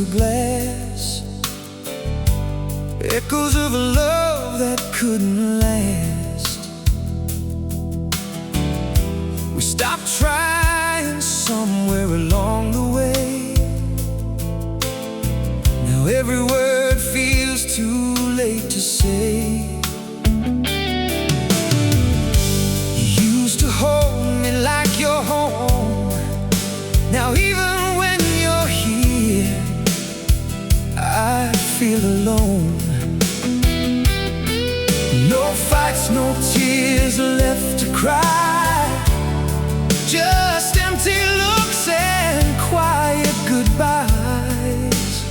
the glass, echoes of a love that couldn't last. We stopped trying somewhere along the way. Now every word feels too late to say. You used to hold me like your home. Now even when you're here, I feel alone. No fights, no tears left to cry, just empty looks and quiet goodbyes.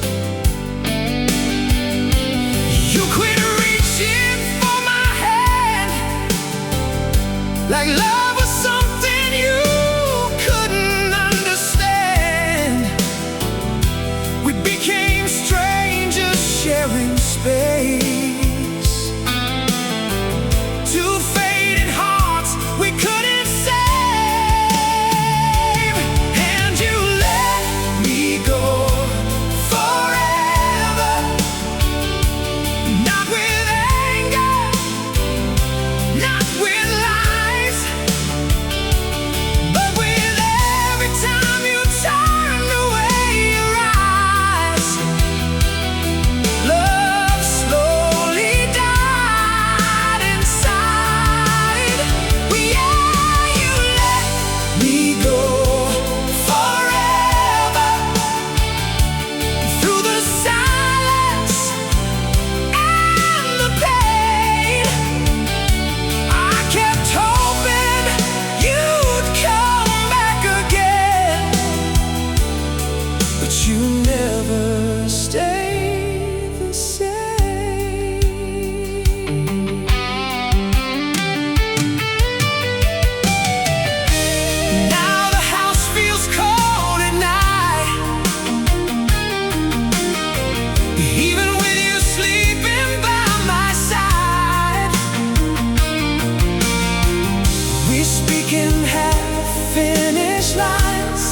You quit reaching for my hand, like love was something you couldn't understand. We became strangers sharing space. Two faded hearts we couldn't save. And you let me go forever, not with anger, not with lies, but with every time you turned away your eyes. Love slowly died inside. Yeah, you let me go forever, through the silence and the pain. I kept hoping you'd come back again, but you never stayed the same. Now the house feels cold at night, even with you sleeping by my side. We speak in half-finished lines,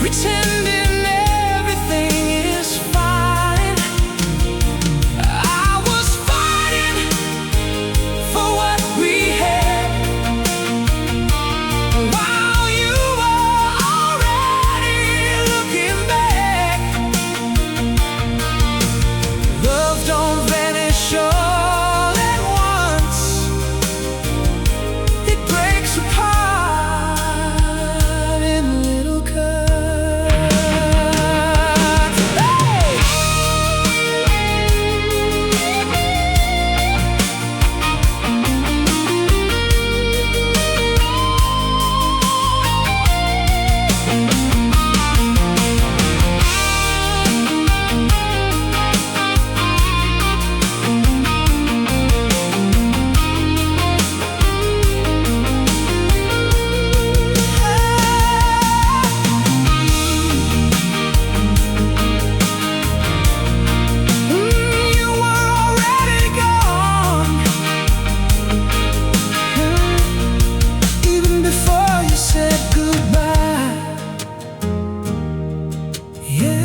pretending everything is fine. I was fighting for what we had, while you were already looking back. Love don't vanish all at once, it breaks apart in little cuts. Hey! You were already gone, even before you said goodbye. Yeah.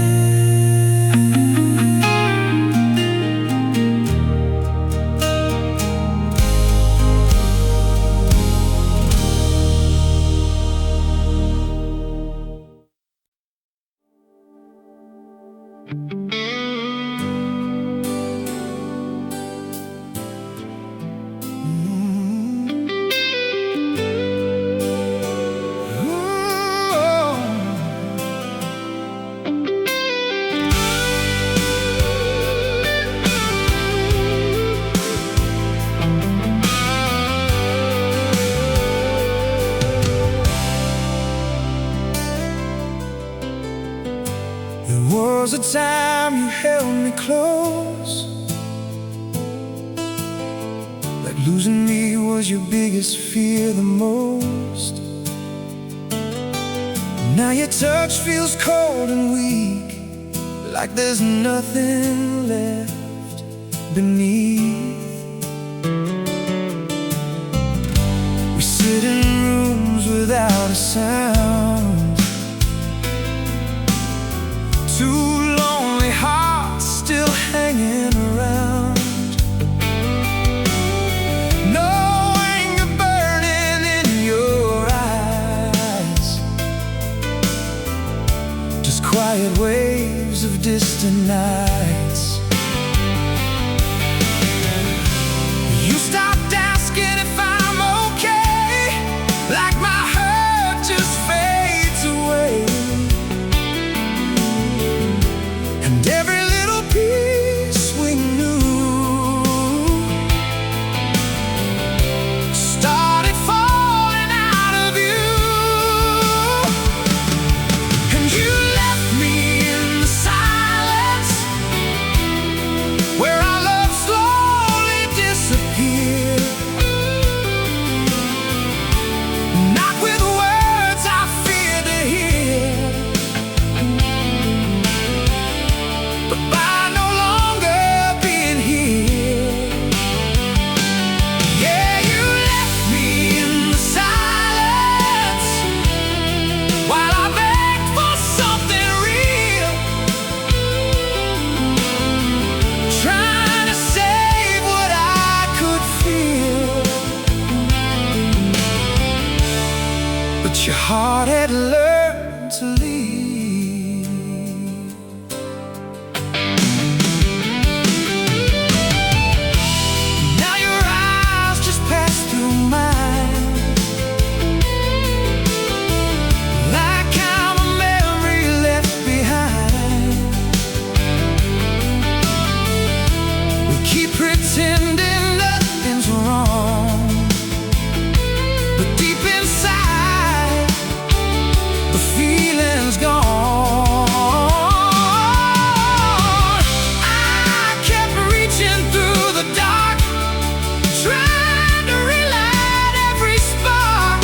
There was a time you held me close, like losing me was your biggest fear the most. Now your touch feels cold and weak, like there's nothing left beneath. We sit in rooms without a sound, Two lonely hearts still hanging around. No anger burning in your eyes, just quiet waves of distant nights. You stopped asking if I'm okay, like my hurt just fades away. And every little piece we knew started falling out of you. And you left me in the silence, where our love slowly disappeared. Not with words I fear to hear, but by no longer being here. Yeah, you left me in the silence, while I begged for something real, trying to save what I could feel. But your heart had learned to leave. Now your eyes just pass through mine, like I'm a memory left behind. We keep pretending nothing's wrong, but deep inside, the feeling's gone. I kept reaching through the dark, trying to relight every spark,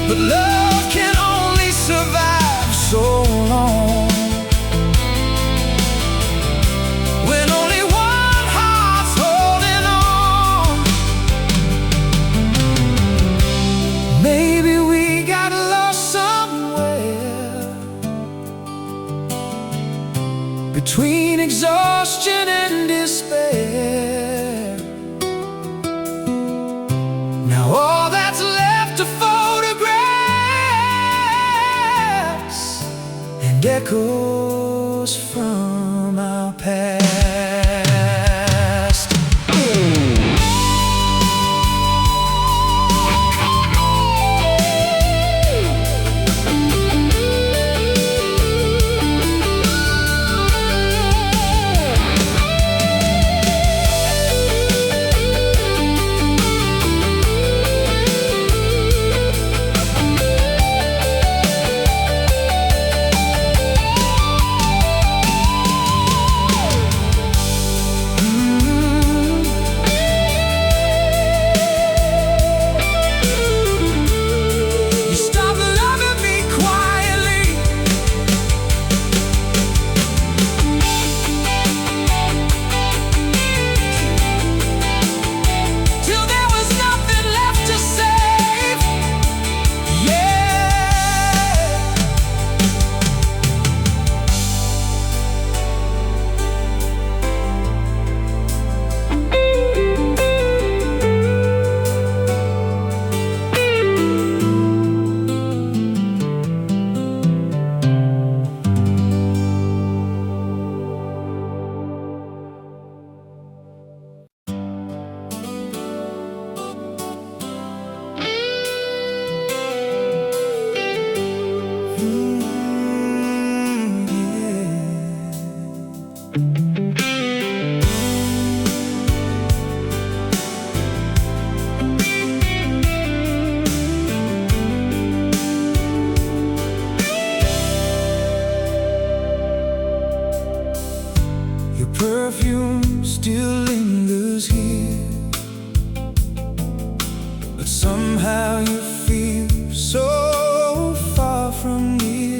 but love can only survive so long, when only one heart's holding on. Maybe we got lost somewhere between exhaustion and despair. Now all that's left are photographs and echoes from our past. You stopped loving me quietly, till there was nothing left to save. Yeah. Your perfume still lingers here, but somehow you feel so far from me.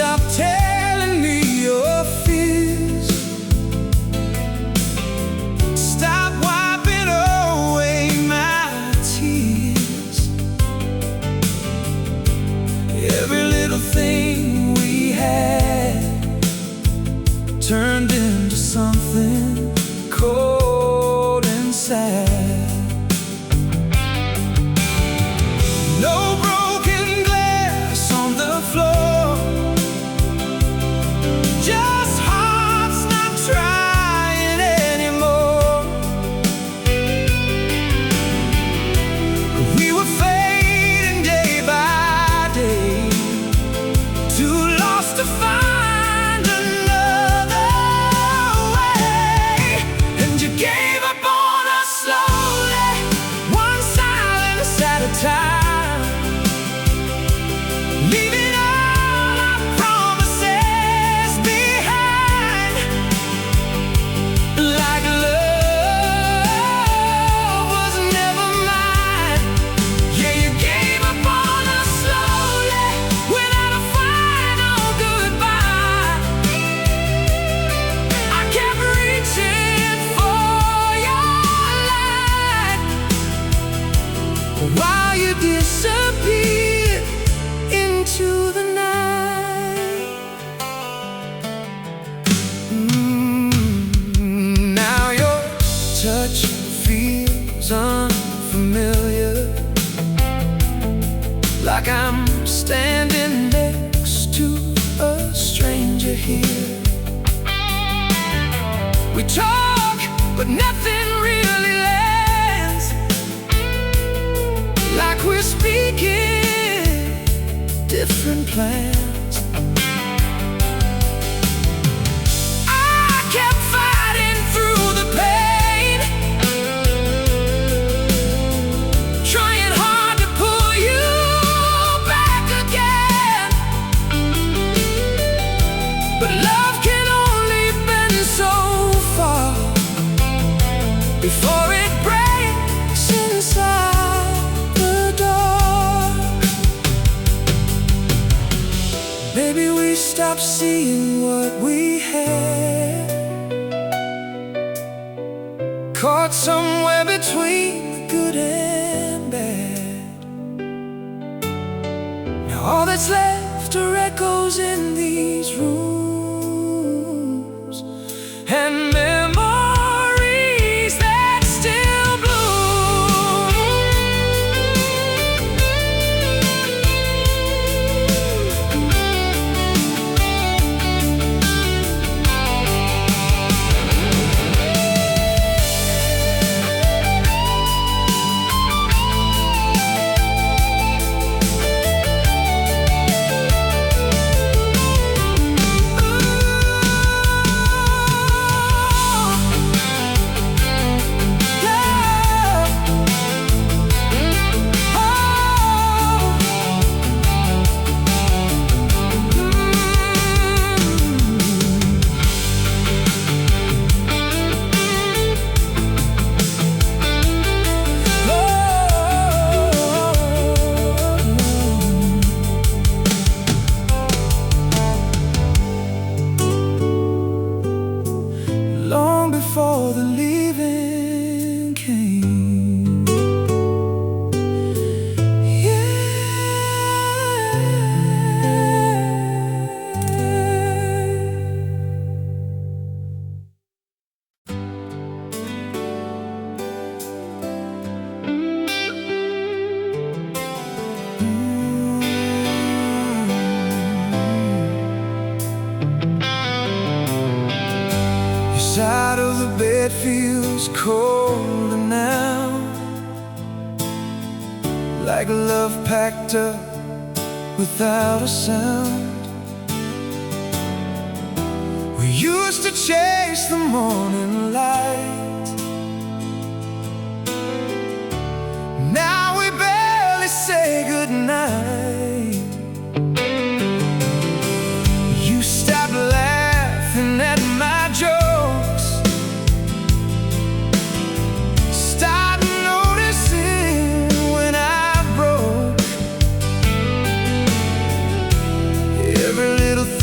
stop telling me your fears. Stop wiping away my tears. Every little thing we had turned into something cold and sad. No broken glass on the floor, just hearts not trying anymore. We were fading day by day, too lost to find another way. And you gave up on us slowly, one silence at a time. While you disappear into the night. Now your touch feels unfamiliar, like I'm standing next to a stranger here. We talk, but nothing really lands, like we're speaking different plans. I kept fighting through the pain, trying hard to pull you back again. But love can only bend so far before it breaks inside the dark. Maybe we stopped seeing what we had, caught somewhere between the good and bad. Now all that's left are echoes in these rooms, and memories that still bloom. Long before the leaving came, Your side of the bed feels colder now, like love packed up without a sound. We used to chase the morning light, now we barely say goodnight. You stopped laughing at my jokes, stopped noticing when I broke. Every little thing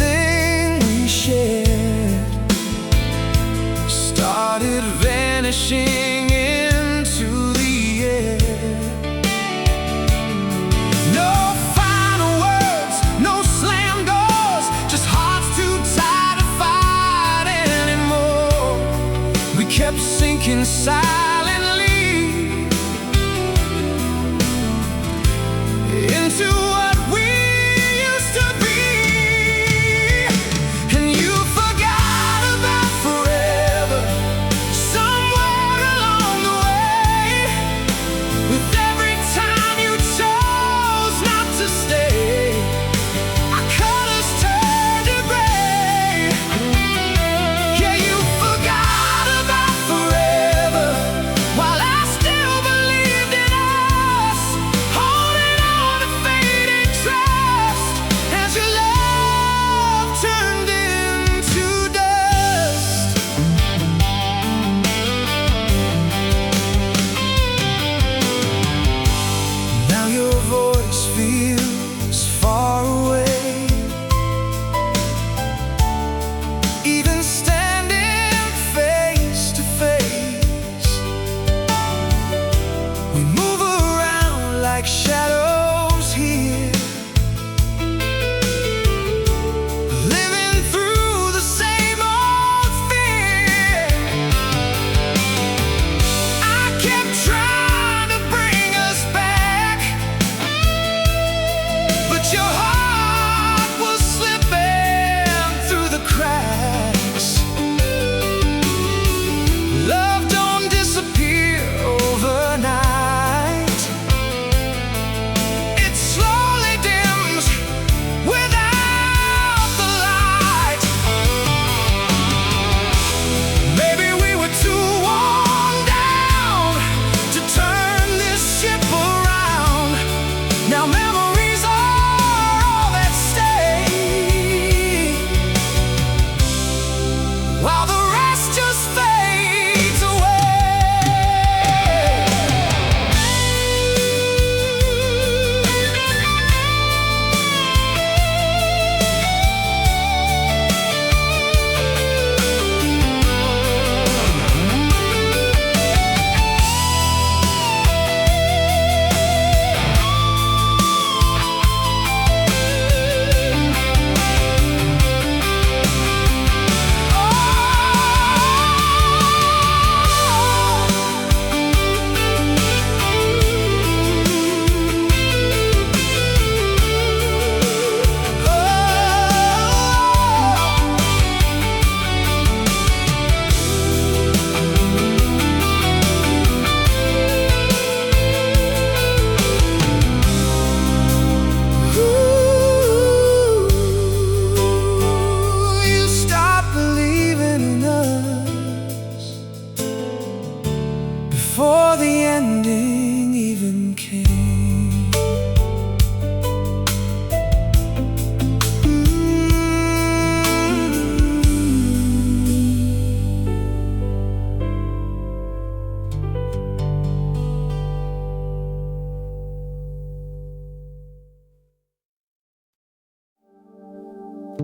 Oh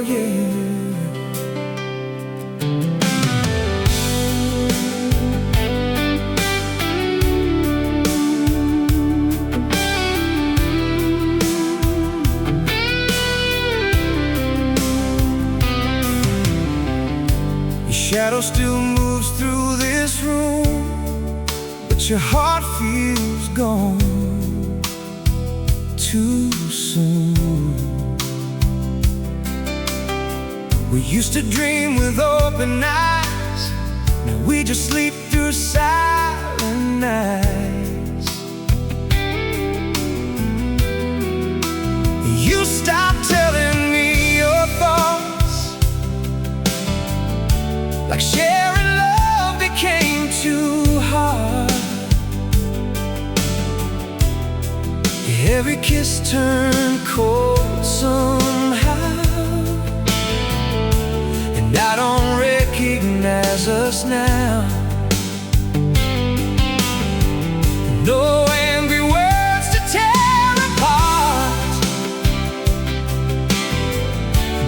yeah. Shadow still moves through this room, but your heart feels gone too soon. We used to dream with open eyes, now we just sleep through silent nights. You stopped telling me your thoughts, like sharing love became too hard. Every kiss turned cold somehow, and I don't recognize us now. No angry words to tear apart,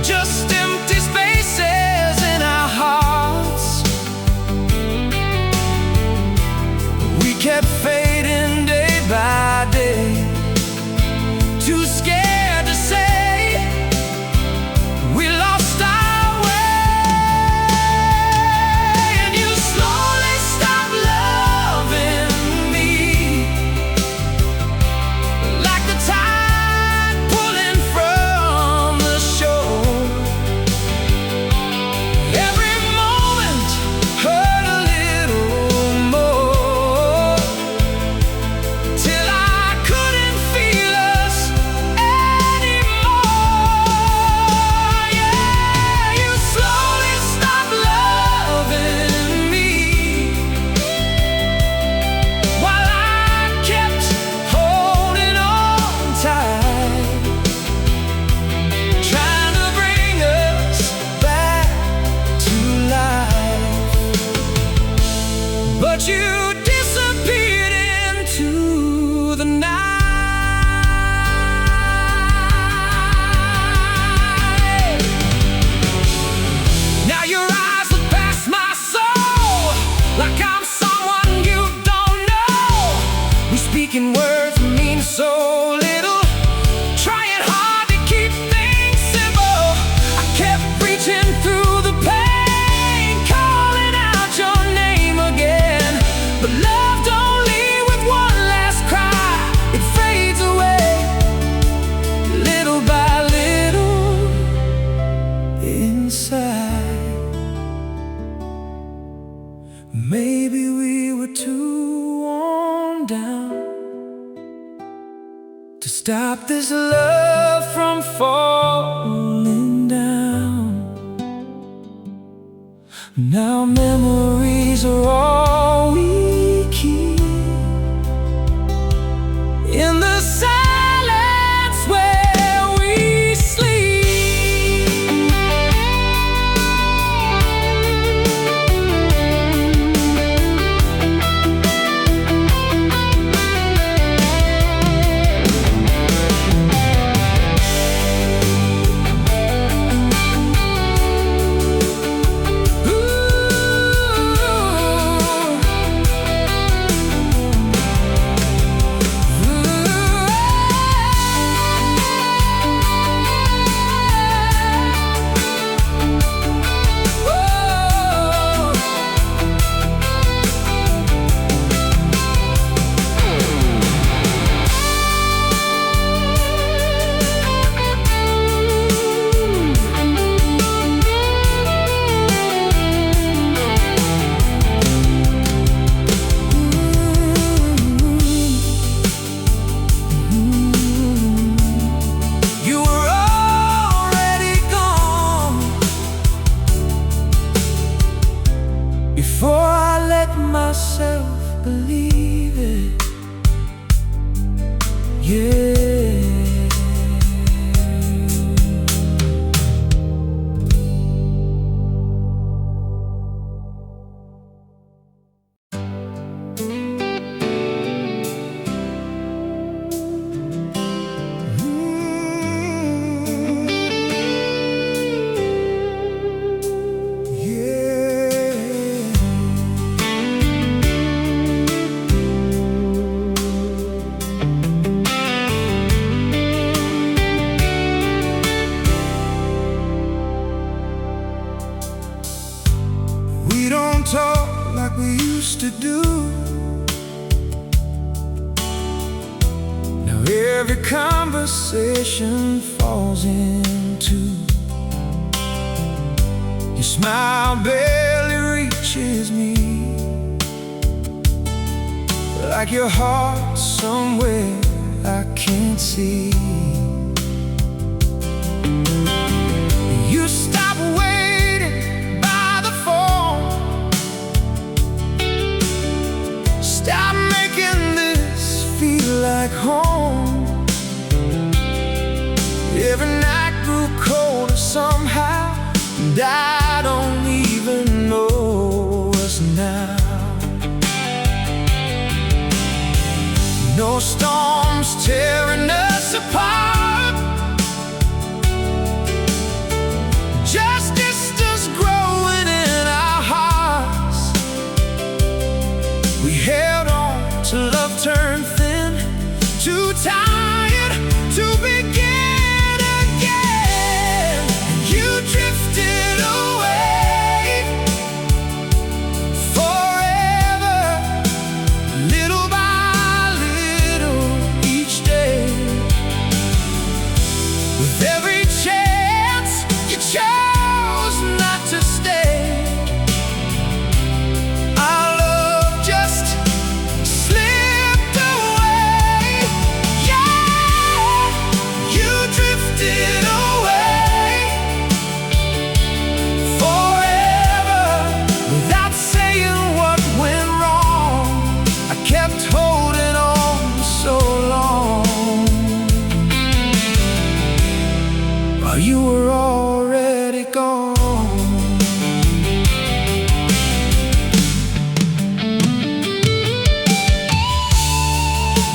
just empty spaces in our hearts. We kept fading day by day, too scared to say we lost our way. And you slowly stopped loving me, like the tide pulling from the shore. Every moment hurt a little more, till I couldn't feel us anymore. Yeah, you slowly stopped loving me, while I kept holding on tight, trying to bring us back to life. But you disappeared into the night. Now your eyes look past my soul, like I'm someone you don't know. We speak in words that mean so little, trying hard to keep things simple. I kept reaching through the pain, calling out your name again. But love don't leave with one last cry, it fades away little by little inside. Maybe we were too worn down to stop this love from falling down. Now memories are all we keep, in the silence where we sleep. myself believe it. Yeah. talk like we used to do. Now every conversation falls into your smile barely reaches me, like your heart somewhere I can't see. You stop waiting by the phone, stop making this feel like home. Every night grew colder somehow, and I don't even know us now. No storms tearing us apart, just distance growing in our hearts. We held on till love turned thin, too tired to begin again. And you drifted away forever, little by little, each day. With every chance you chose not to stay, our love just slipped away. Yeah, you drifted away forever, without saying what went wrong. I kept holding on so long, while you were already gone.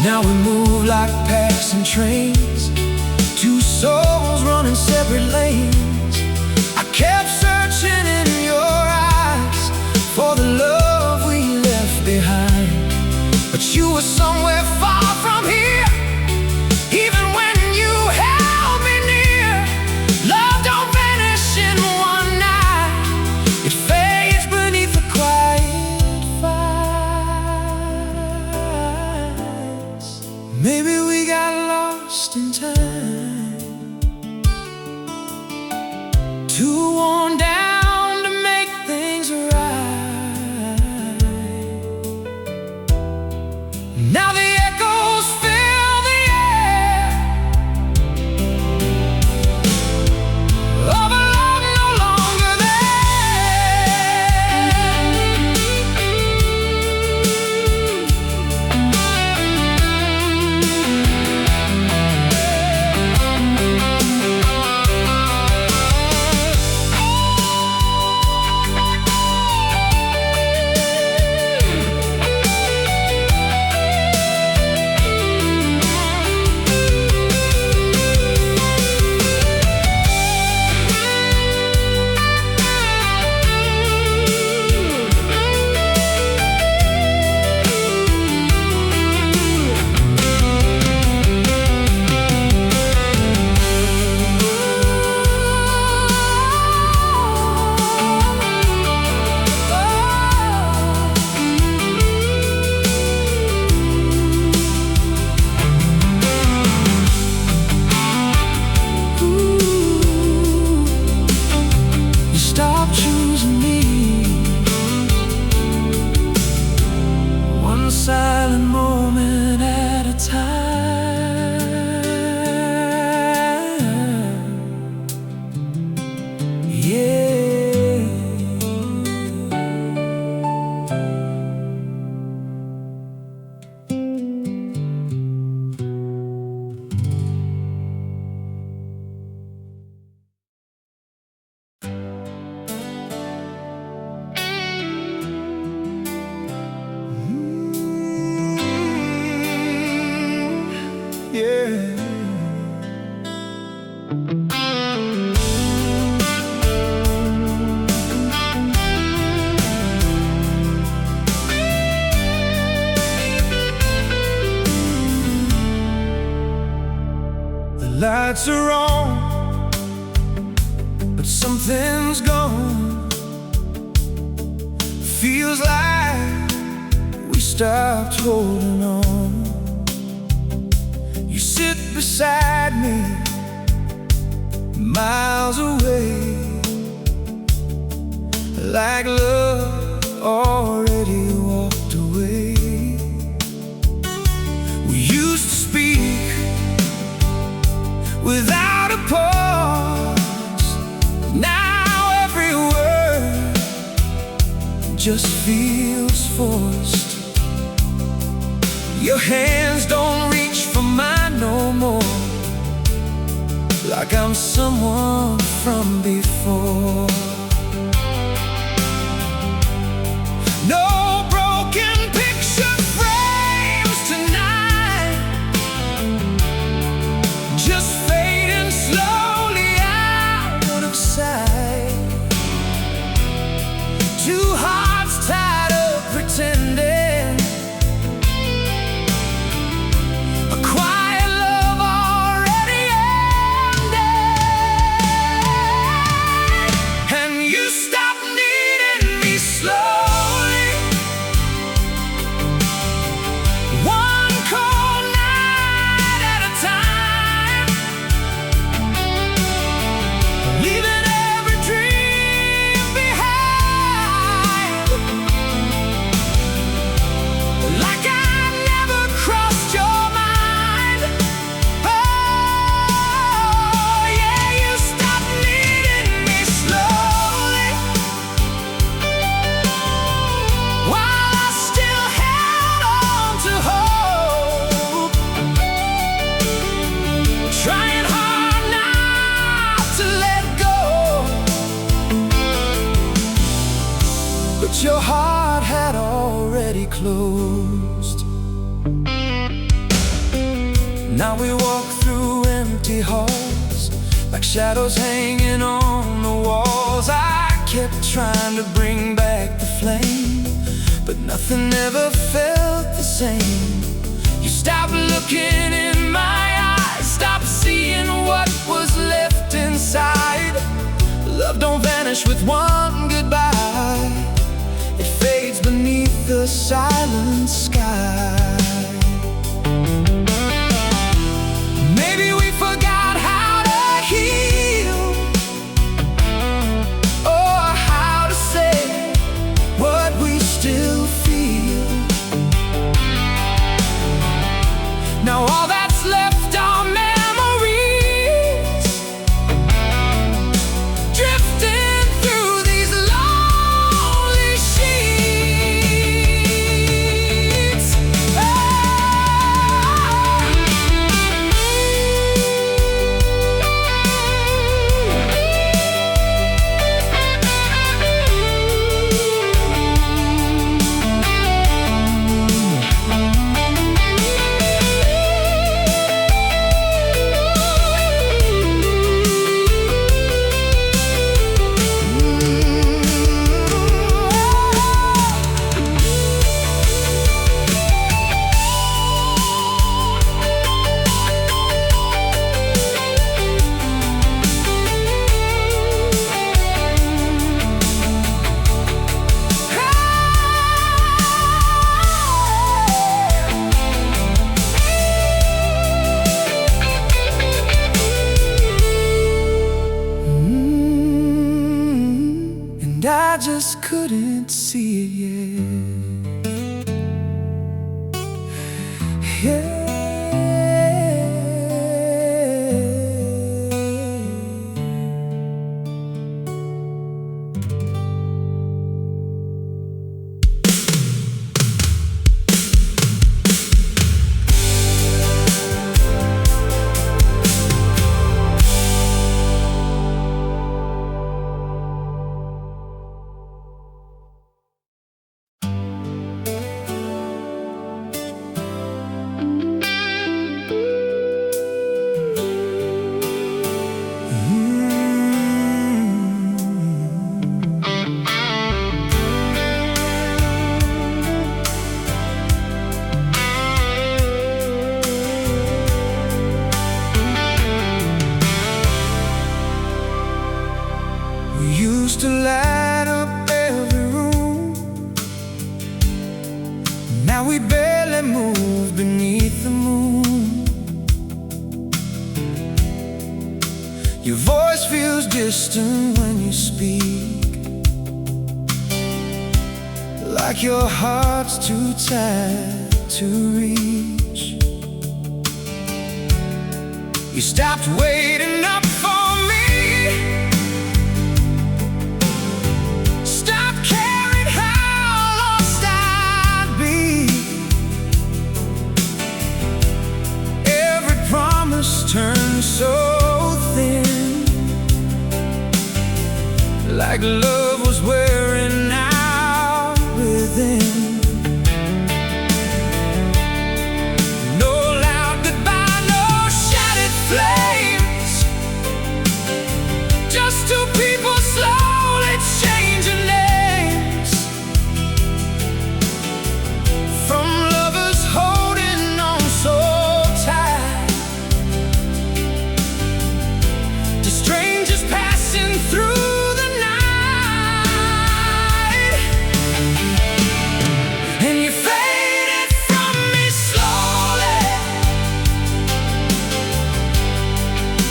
Now we move like passing trains, two souls running separate lanes. I kept searching in your eyes for the love we left behind, but you were somewhere far from here. Even when you held me near, love don't vanish in one night. It fades beneath the quiet fights. Maybe we got lost in time, too worn down to make things right. Now the echoes fill the air of a love no longer silent moment at a time. Yeah. lights are on, but something's gone. stopped holding on. You sit beside me, miles away, like love already walked away. We used to speak without a pause. Now every word just feels forced. Your hands don't reach for mine no more, like I'm someone from before. No broken picture frames tonight, just fading slowly out of sight. Two hearts tied up pretending, a quiet love already ended. And you stopped needing me slowly, one cold night at a time, leaving every dream behind. Like I never crossed your mind. Oh, yeah, you stopped needing me slowly, while I still held on to hope, trying hard not to let go. But your heart had already closed. Now we walk through empty halls, like shadows hanging on the walls. I kept trying to bring back the flame, but nothing ever felt the same. You stopped looking in my eyes, stopped seeing what was left inside. Love don't vanish with one goodbye, it fades beneath the silent sky. Maybe we forgot how to heal, or how to say what we still feel. Now all that's left are memories, drifting through these lonely sheets. And I just couldn't see it yet. Yeah. Now we barely move beneath the moon. Your voice feels distant when you speak, like your heart's too tired to reach. You stopped waiting up for me, stopped caring how lost I'd be. Every promise turned so thin, like love was wearing out within. Flames, just two people slowly changing names, from lovers holding on so tight to strangers passing through the night. And you faded from me slowly,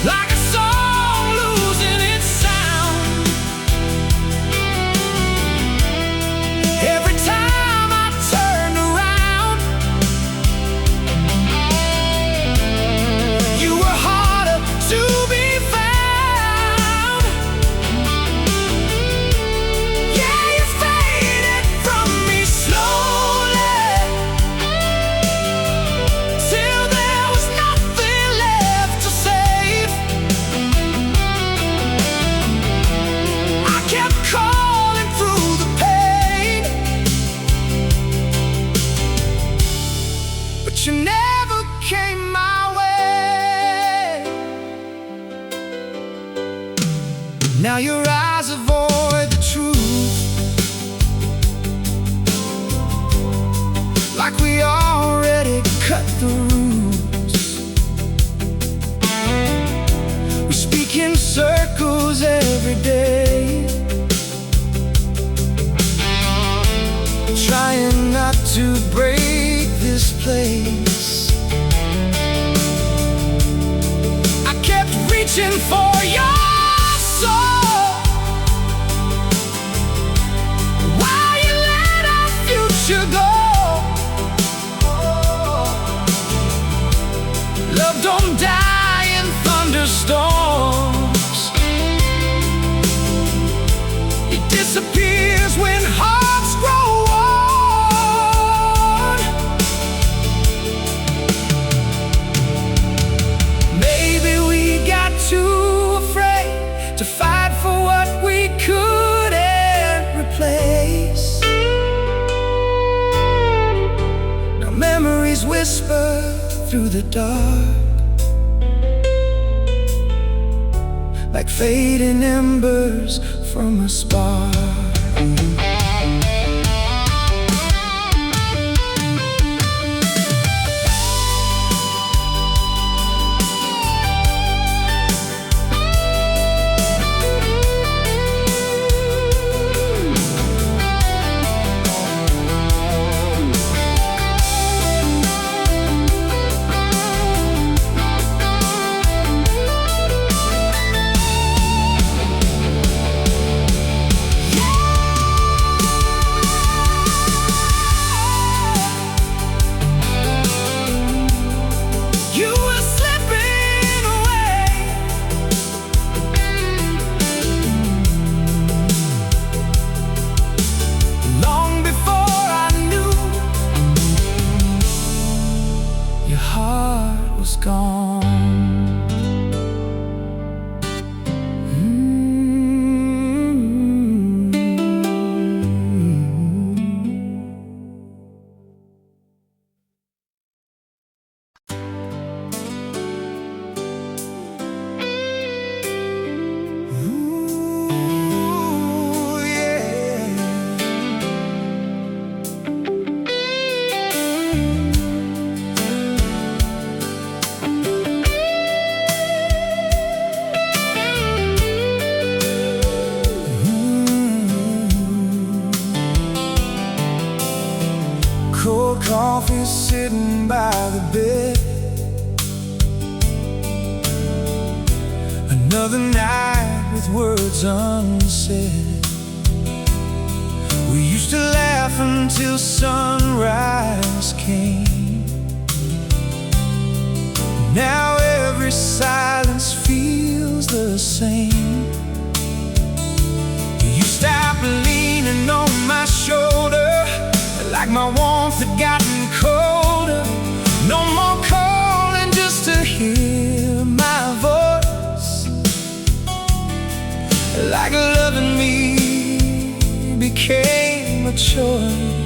like a song losing its sound. Every time I turned around, you were harder to be found. Yeah, you faded from me slowly, till there was nothing left to save. I kept calling through the pain, but you never came my way. Now your eyes avoid the truth, like we already cut the rules. We speak in circles every day, trying not to break this place. I kept reaching for your soul, while you let our future go. Love don't die in thunderstorms, it disappears when hearts grow old. Maybe we got too afraid to fight for what we couldn't replace. Now memories whisper through the dark, like fading embers from a spark. coffee sitting by the bed. Another night with words unsaid. We used to laugh until sunrise came. Now every silence feels the same. You stop leaning on my shoulder, like my warmth had gotten colder. No more calling just to hear my voice. Like loving me became a choice.